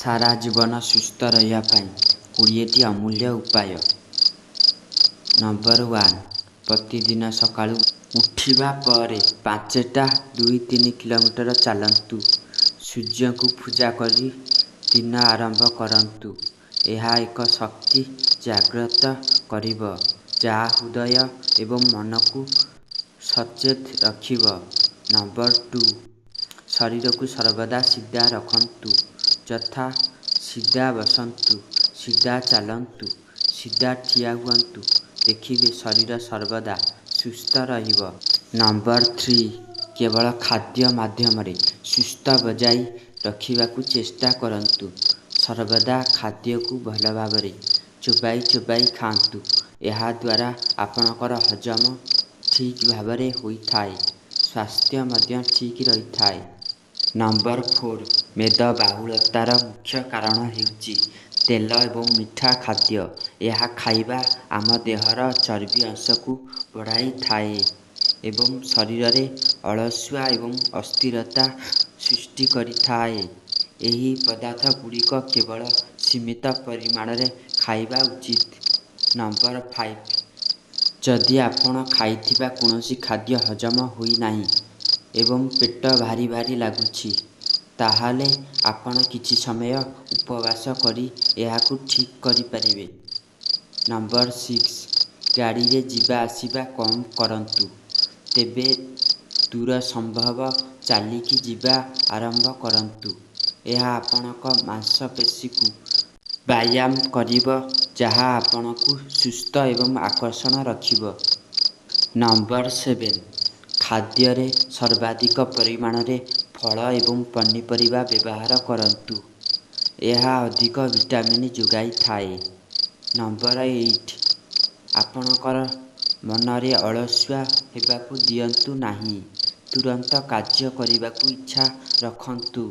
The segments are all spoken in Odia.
ସାରା ଜୀବନ ସୁସ୍ଥ ରହିବା ପାଇଁ 20ଟି ଅମୂଲ୍ୟ ଉପାୟ। ନମ୍ବର 1, ପ୍ରତିଦିନ ସକାଳୁ ଉଠିବା ପରେ 5ଟା 2-3 କିଲୋମିଟର ଚାଲନ୍ତୁ। ସୂର୍ଯ୍ୟଙ୍କୁ ପୂଜା କରି ଦିନ ଆରମ୍ଭ କରନ୍ତୁ। ଏହା ଏକ ଶକ୍ତି ଜାଗ୍ରତ କରିବ, ଯାହା ହୃଦୟ ଏବଂ ମନକୁ ସଚେତ ରଖିବ। ନମ୍ବର 2, ଶରୀରକୁ ସର୍ବଦା ସିଧା ରଖନ୍ତୁ, ଯଥା ସିଧା ବସନ୍ତୁ, ସିଧା ଚାଲନ୍ତୁ, ସିଧା ଠିଆ ହୁଅନ୍ତୁ। ଦେଖିବେ ଶରୀର ସର୍ବଦା ସୁସ୍ଥ ରହିବ। ନମ୍ବର 3, କେବଳ ଖାଦ୍ୟ ମାଧ୍ୟମରେ ସୁସ୍ଥ ବଜାୟ ରଖିବାକୁ ଚେଷ୍ଟା କରନ୍ତୁ। ସର୍ବଦା ଖାଦ୍ୟକୁ ଭଲ ଭାବରେ ଚୋବାଇ ଚୋବାଇ ଖାଆନ୍ତୁ। ଏହାଦ୍ୱାରା ଆପଣଙ୍କର ହଜମ ଠିକ୍ ଭାବରେ ହୋଇଥାଏ, ସ୍ୱାସ୍ଥ୍ୟ ମଧ୍ୟ ଠିକ୍ ରହିଥାଏ। ନମ୍ବର 4, ମେଦବହୁଳତାର ମୁଖ୍ୟ କାରଣ ହେଉଛି ତେଲ ଏବଂ ମିଠା ଖାଦ୍ୟ। ଏହା ଖାଇବା ଆମ ଦେହର ଚର୍ବି ଅଂଶକୁ ବଢ଼ାଇଥାଏ ଏବଂ ଶରୀରରେ ଅଳସୁଆ ଏବଂ ଅସ୍ଥିରତା ସୃଷ୍ଟି କରିଥାଏ। ଏହି ପଦାର୍ଥଗୁଡ଼ିକ କେବଳ ସୀମିତ ପରିମାଣରେ ଖାଇବା ଉଚିତ। ନମ୍ବର 5, ଯଦି ଆପଣ ଖାଇଥିବା କୌଣସି ଖାଦ୍ୟ ହଜମ ହୋଇନାହିଁ ଏବଂ ପେଟ ଭାରୀ ଭାରୀ ଲାଗୁଛି, ତାହେଲେ ଆପଣ କିଛି ସମୟ ଉପବାସ କରି ଏହାକୁ ଠିକ୍ କରିପାରିବେ। ନମ୍ବର 6, ଗାଡ଼ିରେ ଯିବା ଆସିବା କମ୍ କରନ୍ତୁ, ତେବେ ଦୂର ସମ୍ଭବ ଚାଲିକି ଯିବା ଆରମ୍ଭ କରନ୍ତୁ। ଏହା ଆପଣଙ୍କ ମାଂସପେଶୀକୁ ବ୍ୟାୟାମ କରିବ, ଯାହା ଆପଣଙ୍କୁ ସୁସ୍ଥ ଏବଂ ଆକର୍ଷକ ରଖିବ। ନମ୍ବର 7, ଖାଦ୍ୟରେ ସର୍ବାଧିକ ପରିମାଣରେ ଫଳ ଏବଂ ପନିପରିବା ବ୍ୟବହାର କରନ୍ତୁ। ଏହା ଅଧିକ ଭିଟାମିନ୍ ଯୋଗାଇଥାଏ। ନମ୍ବର 8, ଆପଣଙ୍କର ମନରେ ଅଳସୁଆ ହେବାକୁ ଦିଅନ୍ତୁ ନାହିଁ। ତୁରନ୍ତ କାର୍ଯ୍ୟ କରିବାକୁ ଇଚ୍ଛା ରଖନ୍ତୁ।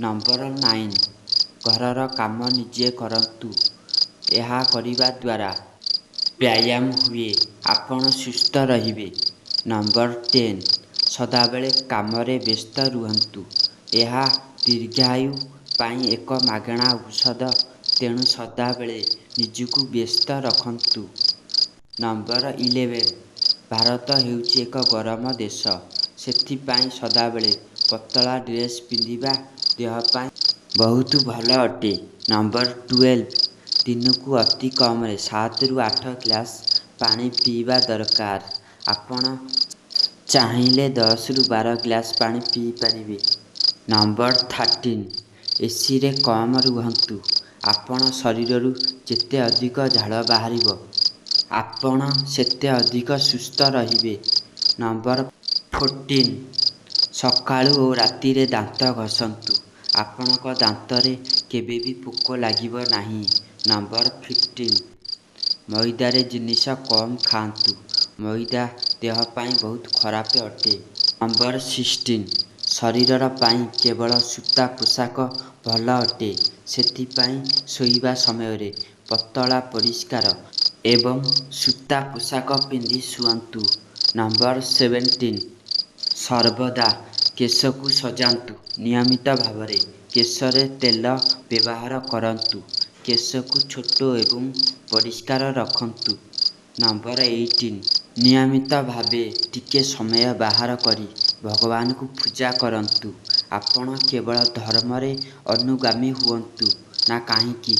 ନମ୍ବର 9, ଘରର କାମ ନିଜେ କରନ୍ତୁ। ଏହା କରିବା ଦ୍ୱାରା ବ୍ୟାୟାମ ହୁଏ, ଆପଣ ସୁସ୍ଥ ରହିବେ। ନମ୍ବର 10, ସଦାବେଳେ କାମରେ ବ୍ୟସ୍ତ ରୁହନ୍ତୁ। ଏହା ଦୀର୍ଘାୟୁ ପାଇଁ ଏକ ମାଗଣା ଔଷଧ, ତେଣୁ ସଦାବେଳେ ନିଜକୁ ବ୍ୟସ୍ତ ରଖନ୍ତୁ। ନମ୍ବର 11, ଭାରତ ହେଉଛି ଏକ ଗରମ ଦେଶ, ସେଥିପାଇଁ ସଦାବେଳେ ପତଳା ଡ୍ରେସ୍ ପିନ୍ଧିବା ଦେହ ପାଇଁ ବହୁତ ଭଲ ଅଟେ। ନମ୍ବର 12, ଦିନକୁ ଅତି କମରେ 7ରୁ 8 ଗ୍ଲାସ୍ ପାଣି ପିଇବା ଦରକାର। ଆପଣ ଚାହିଁଲେ 10ରୁ 12 ଗ୍ଲାସ୍ ପାଣି ପିଇପାରିବେ। ନମ୍ବର 13, ଏସିରେ କମ୍ ରୁହନ୍ତୁ। ଆପଣ ଶରୀରରୁ ଯେତେ ଅଧିକ ଝାଳ ବାହାରିବ, ଆପଣ ସେତେ ଅଧିକ ସୁସ୍ଥ ରହିବେ। ନମ୍ବର 14, ସକାଳୁ ଓ ରାତିରେ ଦାନ୍ତ ଘଷନ୍ତୁ। ଆପଣଙ୍କ ଦାନ୍ତରେ କେବେ ବି ପୋକ ଲାଗିବ ନାହିଁ। ନମ୍ବର 15, ମଇଦାରେ ଜିନିଷ କମ୍ ଖାଆନ୍ତୁ। ମଇଦା ଦେହ ପାଇଁ ବହୁତ ଖରାପ ଅଟେ। ନମ୍ବର 16, ଶରୀର ପାଇଁ କେବଳ ସୂତା ପୋଷାକ ଭଲ ଅଟେ, ସେଥିପାଇଁ ଶୋଇବା ସମୟରେ ପତଳା ପରିଷ୍କାର ଏବଂ ସୂତା ପୋଷାକ ପିନ୍ଧି ଶୁଅନ୍ତୁ। ନମ୍ବର 17, ସର୍ବଦା କେଶକୁ ସଜାନ୍ତୁ। ନିୟମିତ ଭାବରେ କେଶରେ ତେଲ ବ୍ୟବହାର କରନ୍ତୁ। କେଶକୁ ଛୋଟ ଏବଂ ପରିଷ୍କାର ରଖନ୍ତୁ। ନମ୍ବର 18, ନିୟମିତ ଭାବେ ଟିକେ ସମୟ ବାହାର କରି ଭଗବାନଙ୍କୁ ପୂଜା କରନ୍ତୁ। ଆପଣ କେବଳ ଧର୍ମରେ ଅନୁଗାମୀ ହୁଅନ୍ତୁ ନା କାହିଁକି,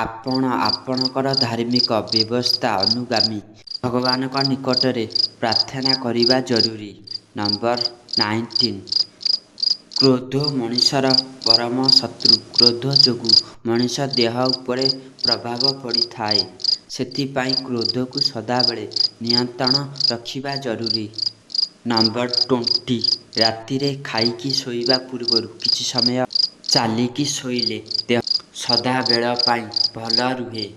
ଆପଣ ଆପଣଙ୍କର ଧାର୍ମିକ ବ୍ୟବସ୍ଥା ଅନୁଗାମୀ ଭଗବାନଙ୍କ ନିକଟରେ ପ୍ରାର୍ଥନା କରିବା ଜରୁରୀ। ନମ୍ବର 19, କ୍ରୋଧ ମଣିଷର ପରମ ଶତ୍ରୁ। କ୍ରୋଧ ଯୋଗୁଁ ମଣିଷ ଦେହ ଉପରେ ପ୍ରଭାବ ପଡ଼ିଥାଏ, ସେଥିପାଇଁ କ୍ରୋଧକୁ ସଦାବେଳେ ନିୟନ୍ତ୍ରଣ ରଖିବା ଜରୁରୀ। ନମ୍ବର 20, ରାତିରେ ଖାଇକି ଶୋଇବା ପୂର୍ବରୁ କିଛି ସମୟ ଚାଲିକି ଶୋଇଲେ ଦେହ ସଦାବେଳ ପାଇଁ ଭଲ ରୁହେ।